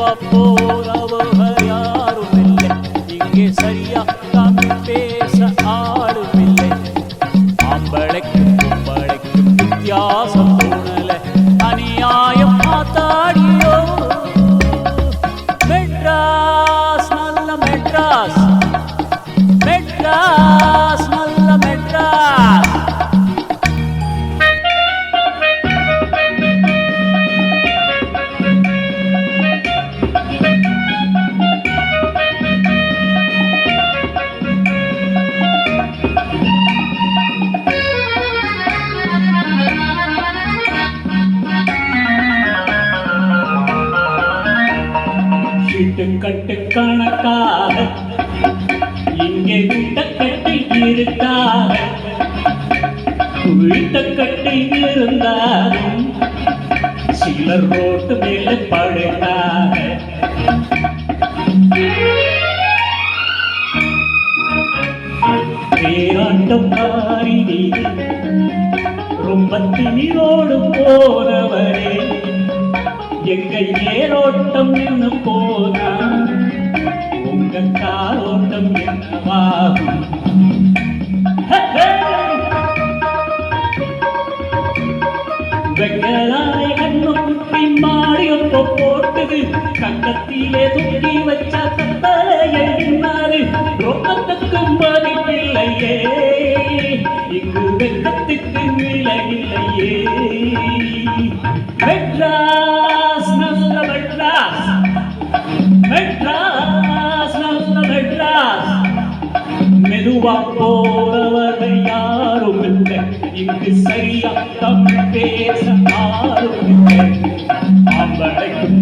மெதுவா போறவங்க யாரும் இல்லை, இங்கே சரியா தமிழ் பேச ஆளும் இல்லை. ஆம்பளைக்கும் பொம்பளைக்கும் வித்தியாசம் தோணல, அநியாயம் ஆத்தாடியோ. மெட்ராஸ் நல்ல மெட்ராஸ், மெட்ராஸ் நல்ல மெட்ராஸ். கட்டு கணக்காக இங்கே விட்ட கட்டி இருக்காக, விட்ட கட்டி இருந்தாலும் சிலர் ரோட்டு மேல படுக்காக. பேராட்டம் காரி ரொம்ப திணிரோடு போறவரே, எங்க ஏரோட்டம் என்ன போனா உங்க காரோட்டம் என்னவாகும்? வெங்கலாரை கண்ணு குட்டி மாடியொப்ப போட்டுது, கக்கத்திலே தூக்கி வச்சா கத்தலை எழுதினாரு. ரொக்கத்துக்கும் பதிப்பில்லையே, இங்கு வெக்கத்துக்கு விலையில்லையே. மெட்ராஸ் நல்ல மெட்ராஸ், மெட்ராஸ் நல்ல மெட்ராஸ். மெதுவா போறவர்கள் யாரும் இல்லை, இங்கு சரியா தமிழ் பேச ஆரும் இல்லை. ஆம்பளைக்கும்